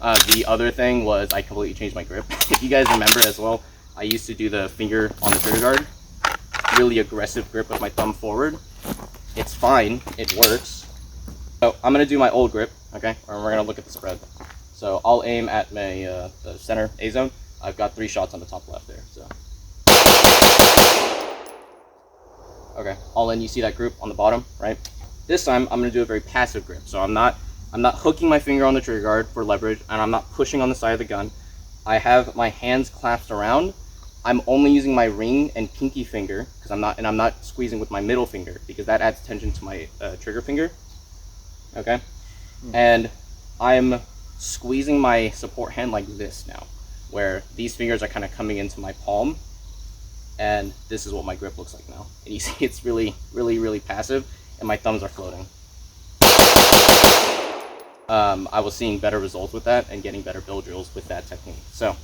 The other thing was I completely changed my grip. If you guys remember as well, I used to do the finger on the trigger guard. Really aggressive grip with my thumb forward. It's fine, it works. So I'm gonna do my old grip, okay? Or we're gonna look at the spread. So I'll aim at my the center A zone. I've got 3 shots on the top left there. So okay, all in. You see that group on the bottom, right? This time I'm gonna do a very passive grip. So I'm not hooking my finger on the trigger guard for leverage, and I'm not pushing on the side of the gun. I have my hands clasped around. I'm only using my ring and pinky finger because I'm not squeezing with my middle finger because that adds tension to my trigger finger. Okay, and I'm squeezing my support hand like this now, where these fingers are kind of coming into my palm, and this is what my grip looks like now. And you see it's really, really, really passive, and my thumbs are floating. I was seeing better results with that and getting better bill drills with that technique. So.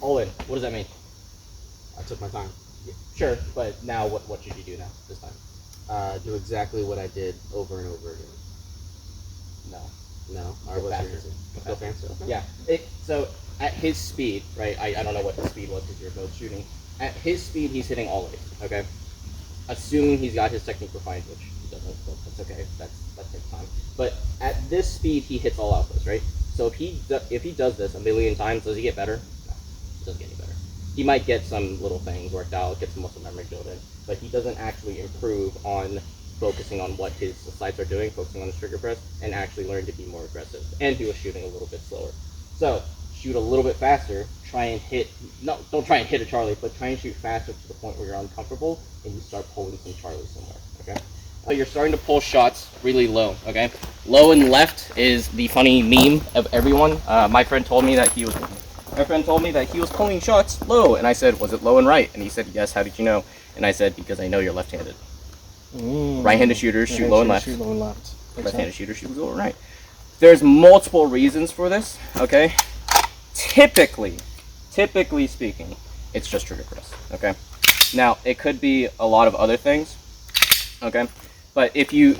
All in. What does that mean? I took my time. Yeah, sure, but now what should you do now, this time? Do exactly what I did over and over again. No. No? Alright, Go what's faster. your answer? Go faster? Okay. Yeah. So at his speed, right, I don't know what the speed was because you're both shooting. At his speed, he's hitting all A's, okay? Assuming he's got his technique refined, which he doesn't, but that's okay. That takes time. But at this speed, he hits all outputs, right? So if he does this a million times, does he get better? No, he doesn't get any better. He might get some little things worked out, get some muscle memory built in, but he doesn't actually improve on focusing on what his sights are doing, focusing on his trigger press, and actually learn to be more aggressive. And he was shooting a little bit slower. So shoot a little bit faster, try and hit, no, don't try and hit a Charlie, but try and shoot faster to the point where you're uncomfortable and you start pulling some Charlies somewhere, okay? So you're starting to pull shots really low, okay? Low and left is the funny meme of everyone. My friend told me that he was pulling shots low, and I said, was it low and right? And he said, yes, how did you know? And I said, because I know you're left-handed. Right-handed shooters shoot low and left. Left-handed shooters shoot low and right. There's multiple reasons for this, okay? Typically speaking, it's just trigger press, okay? Now, it could be a lot of other things, okay? But if you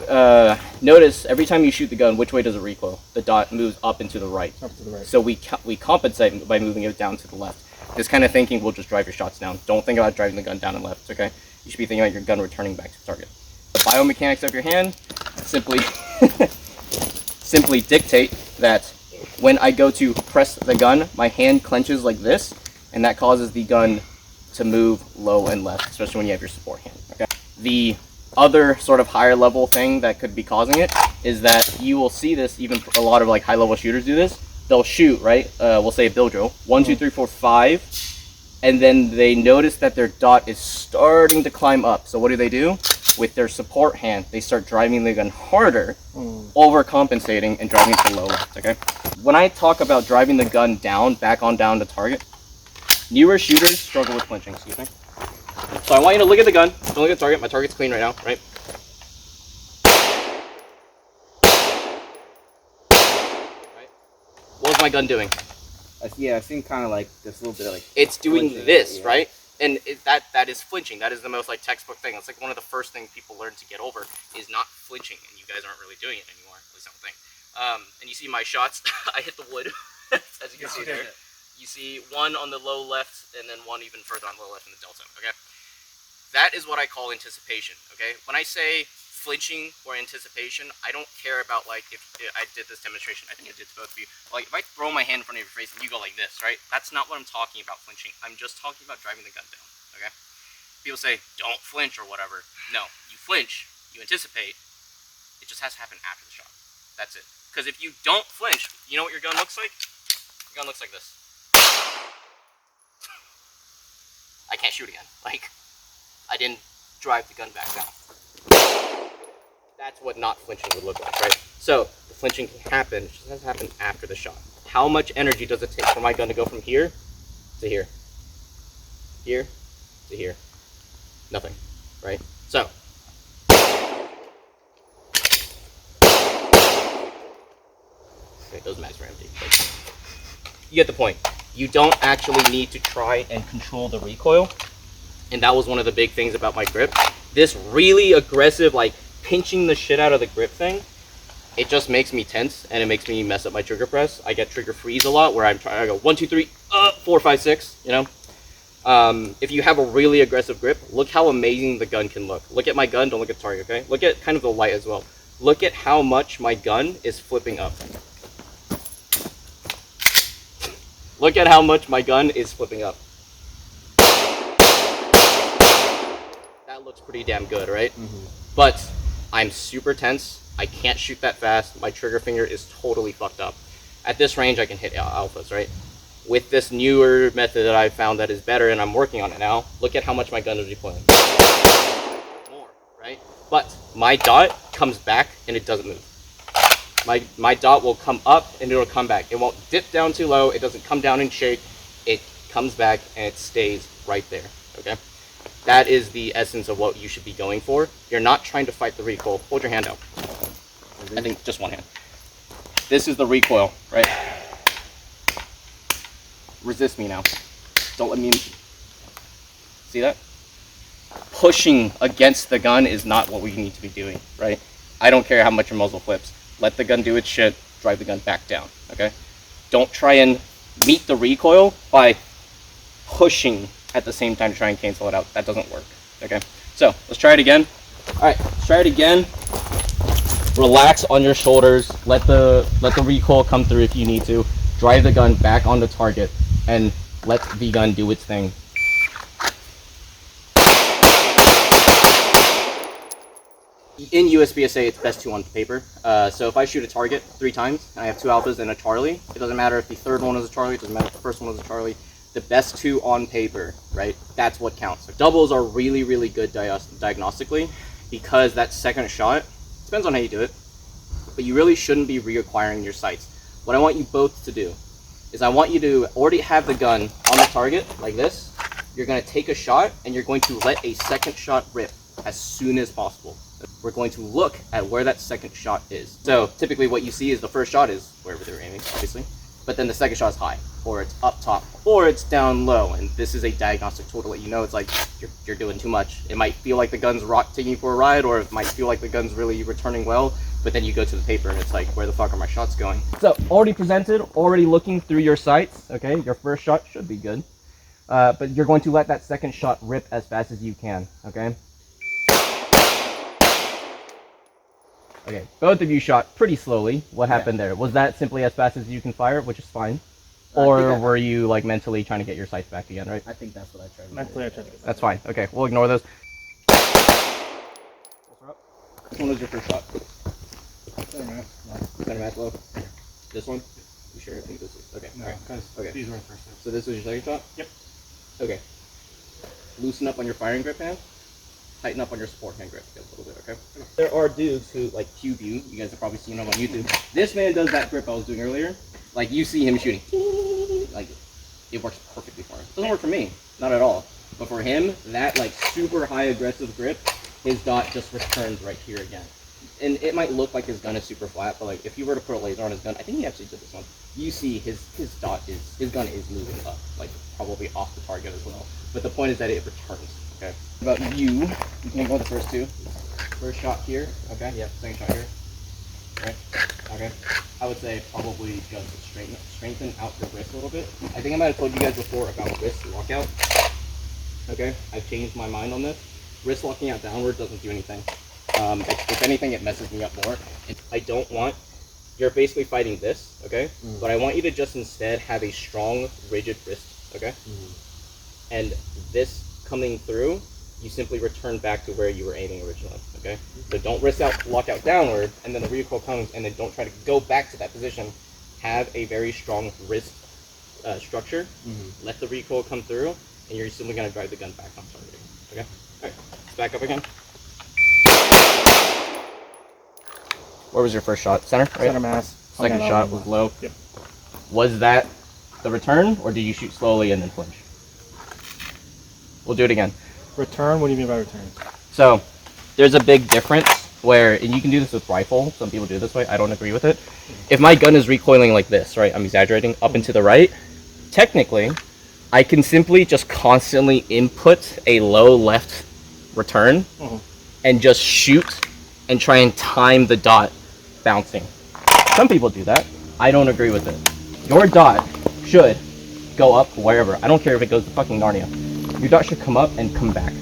notice, every time you shoot the gun, which way does it recoil? The dot moves up and to the right. Up to the right. So we compensate by moving it down to the left. This kind of thinking will just drive your shots down. Don't think about driving the gun down and left, okay? You should be thinking about your gun returning back to the target. The biomechanics of your hand simply dictate that when I go to press the gun, my hand clenches like this, and that causes the gun to move low and left, especially when you have your support hand, okay? The other sort of higher level thing that could be causing it is that you will see this, even a lot of like high level shooters do this. They'll shoot, right? We'll say a bill drill, 1, 2, 3, 4, 5, and then they notice that their dot is starting to climb up. So what do? With their support hand, they start driving the gun harder, overcompensating and driving to low left, okay? When I talk about driving the gun down, back on down to target, newer shooters struggle with flinching, excuse me. So I want you to look at the gun, don't look at the target. My target's clean right now, right? What was my gun doing? Yeah, I seem kind of like this little bit of like... It's doing flinching, this, yeah. right? And that is flinching. That is the most like textbook thing. It's like one of the first things people learn to get over is not flinching, and you guys aren't really doing it anymore. At least I don't think. And you see my shots. I hit the wood, as you can see there. You see one on the low left, and then one even further on the low left in the delta. Okay, that is what I call anticipation. Okay, when I say flinching or anticipation, I don't care about like if I did this demonstration. I think I did to both of you. Like if I throw my hand in front of your face and you go like this, right? That's not what I'm talking about flinching. I'm just talking about driving the gun down. Okay. People say don't flinch or whatever. No, you flinch, you anticipate. It just has to happen after the shot. That's it. Because if you don't flinch, you know what your gun looks like? Your gun looks like this. I can't shoot again. Like I didn't drive the gun back down. That's what not flinching would look like, right? So the flinching can happen, it just has to happen after the shot. How much energy does it take for my gun to go from here to here? Here to here? Nothing, right? So okay, those mags are empty. But you get the point. You don't actually need to try and control the recoil. And that was one of the big things about my grip. This really aggressive, like pinching the shit out of the grip thing, it just makes me tense and it makes me mess up my trigger press. I get trigger freeze a lot where I'm trying to go 1, 2, 3, 4, 5, 6, you know? If you have a really aggressive grip, look how amazing the gun can look. Look at my gun, don't look at the target, okay? Look at kind of the light as well. Look at how much my gun is flipping up. Look at how much my gun is flipping up. That looks pretty damn good, right? But I'm super tense. I can't shoot that fast. My trigger finger is totally fucked up. At this range, I can hit alphas, right? With this newer method that I found that is better, and I'm working on it now, look at how much my gun is recoiling. More, right? But my dot comes back and it doesn't move. My dot will come up and it'll come back. It won't dip down too low. It doesn't come down and shake. It comes back and it stays right there, okay? That is the essence of what you should be going for. You're not trying to fight the recoil. Hold your hand out. I think just one hand. This is the recoil, right? Resist me now. Don't let me... See that? Pushing against the gun is not what we need to be doing, right? I don't care how much your muzzle flips. Let the gun do its shit, drive the gun back down, okay? Don't try and meet the recoil by pushing at the same time to try and cancel it out. That doesn't work, okay? So, let's try it again. All right, let's try it again. Relax on your shoulders. Let the recoil come through if you need to. Drive the gun back on the target and let the gun do its thing. In USPSA, it's best 2 on paper. So if I shoot a target 3 times, and I have 2 alphas and a Charlie, it doesn't matter if the third one is a Charlie, it doesn't matter if the first one is a Charlie. The best 2 on paper, right? That's what counts. So doubles are really, really good diagnostically because that second shot, depends on how you do it, but you really shouldn't be reacquiring your sights. What I want you both to do is I want you to already have the gun on the target like this. You're going to take a shot and you're going to let a second shot rip as soon as possible. We're going to look at where that second shot is. So typically what you see is the first shot is wherever they're aiming, obviously, but then the second shot is high, or it's up top, or it's down low, and this is a diagnostic tool to let you know it's like you're doing too much. It might feel like the gun's taking you for a ride, or it might feel like the gun's really returning well, but then you go to the paper and it's like, where the fuck are my shots going? So already presented, already looking through your sights, okay? Your first shot should be good, but you're going to let that second shot rip as fast as you can, okay? Okay, both of you shot pretty slowly. What happened there? Was that simply as fast as you can fire, which is fine? Or were you like mentally trying to get your sights back again, right? I think that's what I tried to do. Mentally, I tried to get That's fine. Okay, we'll ignore those. Which one was your first shot? Center mass low. This one? You sure? I think this is. Okay. No, because Okay. these were the first time. So this was your second shot? Yep. Okay. Loosen up on your firing grip hand. Tighten up on your support hand grip a little bit, okay? There are dudes who, like, cube you. You guys have probably seen them on YouTube. This man does that grip I was doing earlier. Like, you see him shooting. Like, it works perfectly for him. It doesn't work for me. Not at all. But for him, that, like, super high aggressive grip, his dot just returns right here again. And it might look like his gun is super flat, but, like, if you were to put a laser on his gun, I think he actually did this one. You see his gun is moving up, like, probably off the target as well. But the point is that it returns. Okay. About you can go with the first 2. First shot here. Okay. Yep. Second shot here. Okay. Okay. I would say probably just strengthen out the wrist a little bit. I think I might have told you guys before about wrist lockout. Okay. I've changed my mind on this. Wrist locking out downward doesn't do anything. If anything, it messes me up more. I don't want. You're basically fighting this. Okay. But I want you to just instead have a strong, rigid wrist. Okay. And this coming through, you simply return back to where you were aiming originally, okay? So don't lock out downward, and then the recoil comes, and then don't try to go back to that position. Have a very strong wrist structure. Let the recoil come through, and you're simply going to drive the gun back on target, okay? All right, let's back up again. Where was your first shot? Center? Right? Center mass. Second shot was low. Yep. Was that the return, or did you shoot slowly and then flinch? We'll do it again. Return? What do you mean by return? So, there's a big difference where, and you can do this with rifle, some people do it this way, I don't agree with it. If my gun is recoiling like this, right, I'm exaggerating, up and to the right, technically, I can simply just constantly input a low left return and just shoot and try and time the dot bouncing. Some people do that. I don't agree with it. Your dot should go up wherever. I don't care if it goes to fucking Narnia. Your dot should come up and come back.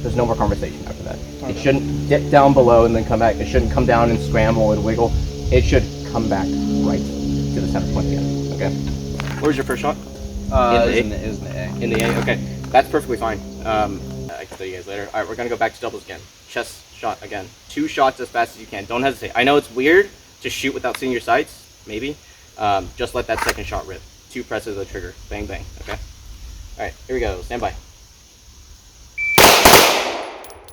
There's no more conversation after that. It shouldn't dip down below and then come back. It shouldn't come down and scramble and wiggle. It should come back right to the center point again. Okay. Where's your first shot? It was in the A. In the A. Okay. That's perfectly fine. I can tell you guys later. All right, we're gonna go back to doubles again. Chest shot again. 2 shots as fast as you can. Don't hesitate. I know it's weird to shoot without seeing your sights. Maybe. Just let that second shot rip. 2 presses of the trigger. Bang bang. Okay. All right. Here we go. Stand by.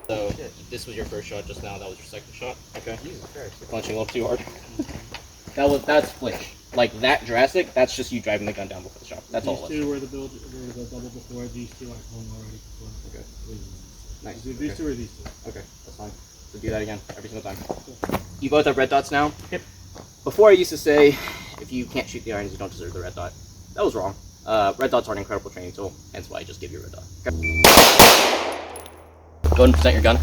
So this was your first shot just now. That was your second shot. Okay. Jesus Christ. You're punching a little too hard. That's flinch. Like that drastic. That's just you driving the gun down before the shot. That's all it was. These 2 were the double before. These 2 I hung already before. Okay. Nice. These 2 or these 2? Okay, that's fine. So do that again every single time. You both have red dots now? Yep. Before I used to say, if you can't shoot the irons, you don't deserve the red dot. That was wrong. Red dots are an incredible training tool, hence why I just give you a red dot. Okay. Go ahead and present your gun.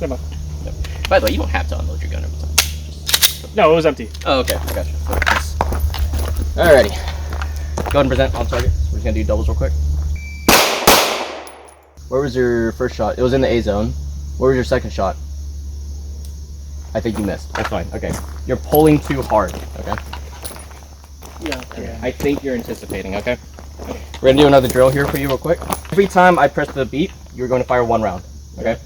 Yep. By the way, you don't have to unload your gun every time. No, it was empty. Oh, okay, I got you. Nice. Alrighty. Go ahead and present on target. We're just gonna do doubles real quick. Where was your first shot? It was in the A zone. Where was your second shot? I think you missed. That's fine. Okay. You're pulling too hard. Okay. Yeah. I think you're anticipating. Okay. We're gonna do another drill here for you real quick. Every time I press the beep, you're going to fire 1 round. Okay.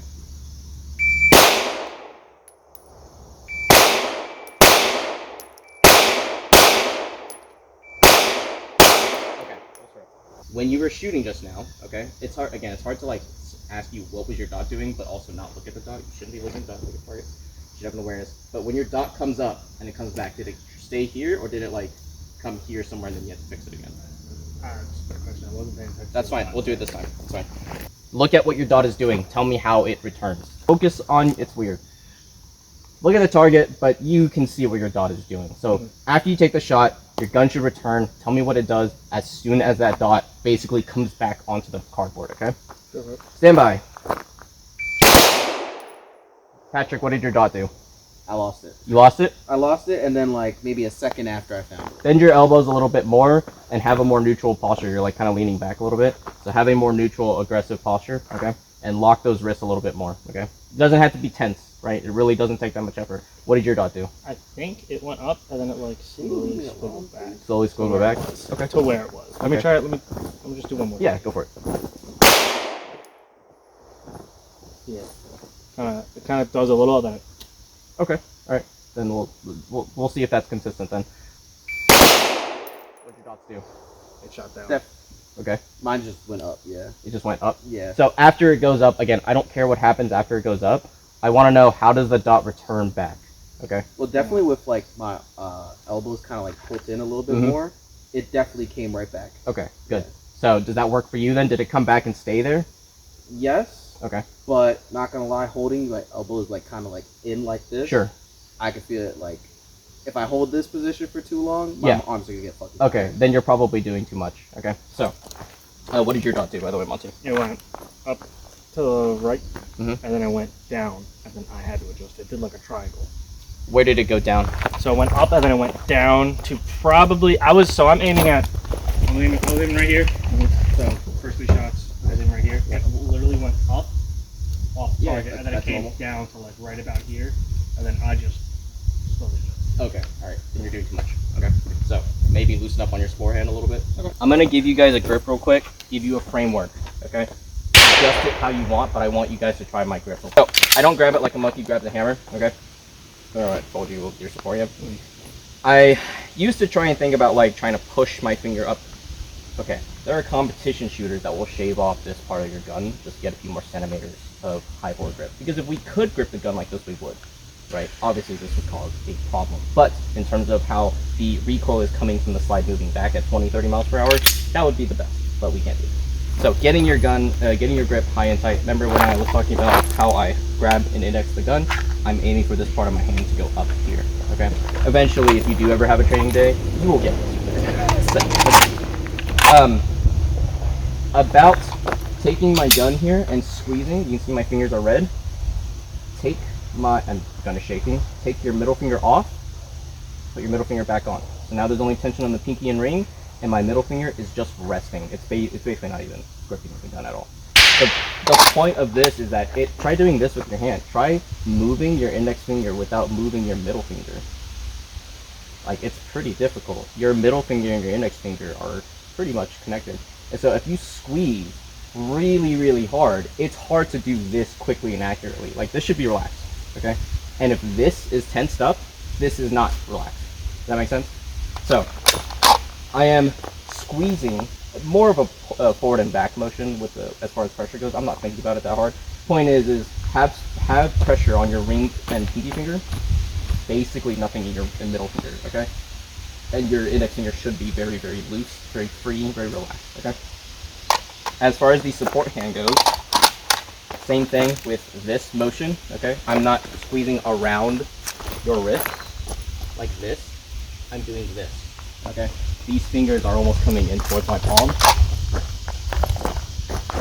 When you were shooting just now, okay, it's hard. Again, it's hard to like ask you what was your dot doing, but also not look at the dot. You shouldn't be looking at the dot, look at the target. You should have an awareness. But when your dot comes up and it comes back, did it stay here or did it like come here somewhere and then you have to fix it again? That's a good question. I wasn't paying attention. That's fine. We'll do it this time. That's fine. Look at what your dot is doing. Tell me how it returns. Focus on. It's weird. Look at the target, but you can see what your dot is doing. So after you take the shot, your gun should return. Tell me what it does as soon as that dot basically comes back onto the cardboard, okay? Stand by. Patrick, what did your dot do? I lost it. You lost it? I lost it, and then like maybe a second after I found it. Bend your elbows a little bit more and have a more neutral posture. You're like kind of leaning back a little bit. So have a more neutral, aggressive posture, okay? And lock those wrists a little bit more, okay? It doesn't have to be tense, right? It really doesn't take that much effort. What did your dot do? I think it went up and then it like slowly squiggled back. Slowly squiggled back? Okay. To where it was. Let me try it. Let me just do one more. Yeah, go for it. Yeah. It kind of does a little of that. Okay. All right. Then we'll see if that's consistent then. What'd your dots do? It shot down. Okay. Mine just went up, yeah. It just went up? Yeah. So after it goes up, again, I don't care what happens after it goes up. I want to know, how does the dot return back? Okay. Well, definitely with like my elbows kind of like pulled in a little bit more, it definitely came right back. Okay, good. Yeah. So does that work for you then? Did it come back and stay there? Yes. Okay. But not gonna lie, holding my elbows like kind of like in like this. Sure. I can feel it like if I hold this position for too long, my arms are gonna get fucking Okay, tired. then you're probably doing too much. Okay. So, what did your dot do, by the way, Monty? It went up to the right, Mhm. and then it went down, and then I had to adjust it. It did like a triangle. Where did it go down? So it went up, and then it went down to probably. I'm aiming right here. So first 3 shots, I was aiming right here. It literally went up off target, and then it came down to like right about here, and then I just slowly adjusted. Okay, alright, then you're doing too much. Okay, so maybe loosen up on your forehand a little bit. Okay. I'm gonna give you guys a grip real quick, give you a framework, okay? Adjust it how you want, but I want you guys to try my grip. So, I don't grab it like a monkey grabs a hammer, okay? Alright, told you with your forehand. I used to try and think about like trying to push my finger up. Okay, there are competition shooters that will shave off this part of your gun just to get a few more centimeters of high bore grip. Because if we could grip the gun like this, we would. Right? Obviously this would cause a problem. But in terms of how the recoil is coming from the slide moving back at 20-30 miles per hour, that would be the best, but we can't do it. So getting your gun, getting your grip high and tight. Remember when I was talking about how I grab and index the gun? I'm aiming for this part of my hand to go up here, okay? Eventually, if you do ever have a training day, you will get this. So, about taking my gun here and squeezing, you can see my fingers are red. I'm gun is shaking. Take your middle finger off, put your middle finger back on. So now there's only tension on the pinky and ring, and my middle finger is just resting. It's basically not even gripping the gun at all. The point of this is that try doing this with your hand. Try moving your index finger without moving your middle finger. Like, it's pretty difficult. Your middle finger and your index finger are pretty much connected. And so if you squeeze really, really hard, it's hard to do this quickly and accurately. Like, this should be relaxed, okay? And if this is tensed up, this is not relaxed. Does that make sense? So, I am squeezing, more of a forward and back motion with as far as pressure goes. I'm not thinking about it that hard. Point is have pressure on your ring and pinky finger, basically nothing in your middle finger, okay? And your index finger should be very, very loose, very free, very relaxed, okay? As far as the support hand goes, same thing with this motion, okay? I'm not squeezing around your wrist like this. I'm doing this, okay? These fingers are almost coming in towards my palm.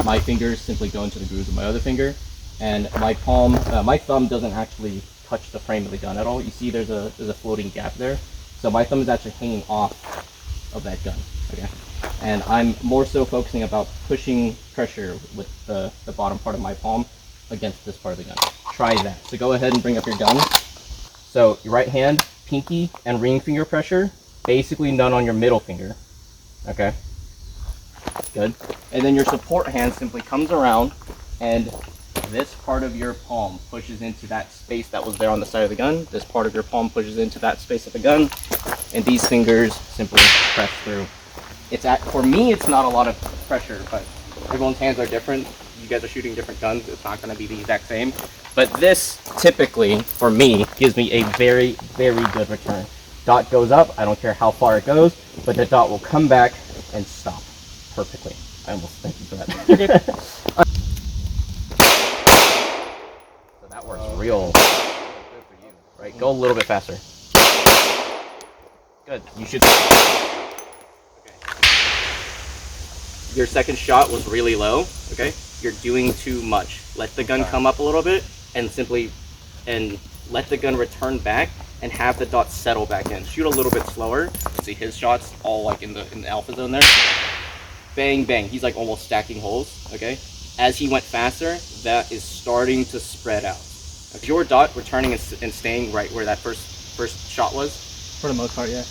My fingers simply go into the grooves of my other finger, and my palm, my thumb doesn't actually touch the frame of the gun at all. You see there's a floating gap there. So my thumb is actually hanging off of that gun, okay? And I'm more so focusing about pushing pressure with the bottom part of my palm against this part of the gun. Try that. So go ahead and bring up your gun. So your right hand, pinky and ring finger pressure, basically none on your middle finger, okay? Good. And then your support hand simply comes around, and this part of your palm pushes into that space that was there on the side of the gun. This part of your palm pushes into that space of the gun, and these fingers simply press through. For me, it's not a lot of pressure, but everyone's hands are different. You guys are shooting different guns. It's not going to be the exact same. But this typically, for me, gives me a very, very good return. Dot goes up. I don't care how far it goes, but the dot will come back and stop perfectly. I almost thank you for that. So that works real good for you, right? Go a little bit faster. Good. You should. Okay. Your second shot was really low. Okay. You're doing too much. Let the gun come up a little bit, and let the gun return back, and have the dot settle back in. Shoot a little bit slower. See his shots all like in the alpha zone there. Bang bang. He's like almost stacking holes. Okay. As he went faster, that is starting to spread out. If your dot returning and staying right where that first shot was. For the most part, yeah.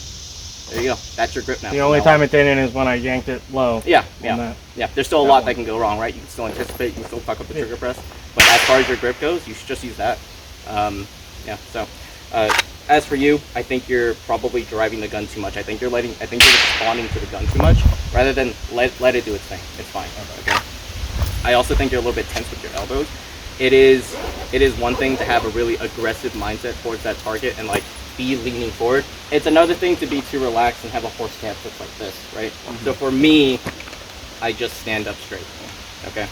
There you go. That's your grip now. The only time it didn't is when I yanked it low. Yeah. There's still a lot that can go wrong, right? You can still anticipate, you can still fuck up the trigger press. But as far as your grip goes, you should just use that. As for you, I think you're probably driving the gun too much. I think you're responding to the gun too much rather than let it do its thing. It's fine. Okay. I also think you're a little bit tense with your elbows. It is one thing to have a really aggressive mindset towards that target and like be leaning forward. It's another thing to be too relaxed and have a horse stance that's like this, right? Mm-hmm. So for me, I just stand up straight. Okay.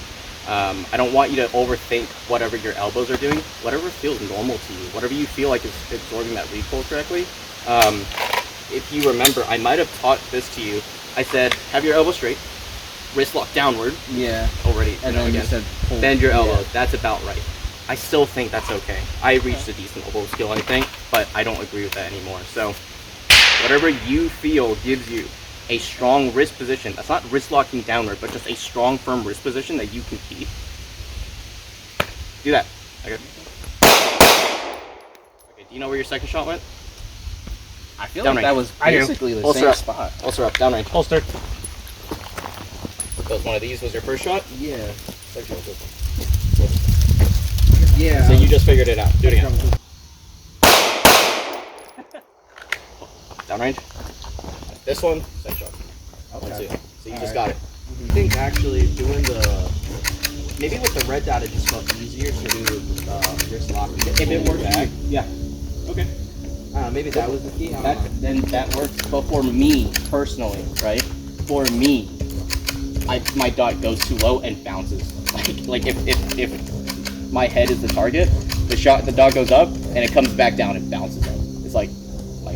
I don't want you to overthink whatever your elbows are doing. Whatever feels normal to you, whatever you feel like is absorbing that recoil correctly. If you remember, I might have taught this to you. I said, have your elbow straight, wrist lock downward. Yeah. Already. And then you said pull. Bend your elbows. Yeah. That's about right. I still think that's okay. I reached a decent elbow skill, I think, but I don't agree with that anymore. So whatever you feel gives you a strong wrist position. That's not wrist locking downward, but just a strong, firm wrist position that you can keep. Do that. Okay. Do you know where your second shot went? I feel like that was basically the same spot. Holster up, downrange. Holster. So one of these was your first shot? Yeah. Second shot was this one. Yeah. So you just figured it out. Do it again. Downrange. This one, second shot. Okay. So you just got it. I think actually doing maybe with the red dot it just felt easier to do wrist lock. If it works back, yeah. Okay. Maybe that was the key. Then that works. But for me personally, right? For me, my dot goes too low and bounces. Like if my head is the target, the dot goes up and it comes back down and bounces up. It's like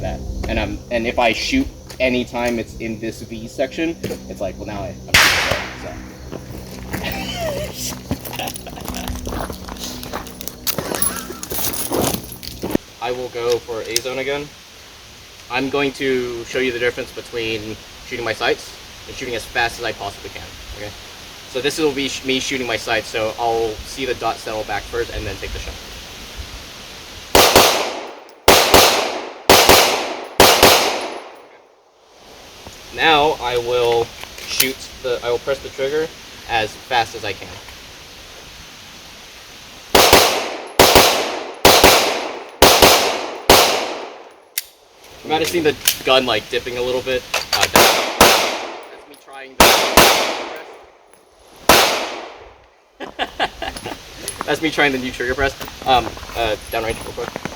that. And if I shoot anytime it's in this V section, it's like, well, now I'm so. I will go for A zone again. I'm going to show you the difference between shooting my sights and shooting as fast as I possibly can. Okay. So this will be me shooting my sights. So I'll see the dot settle back first and then take the shot. Now I will I will press the trigger as fast as I can. You might have seen the gun like dipping a little bit. That's me trying the That's me trying the new trigger press. Downrange real quick.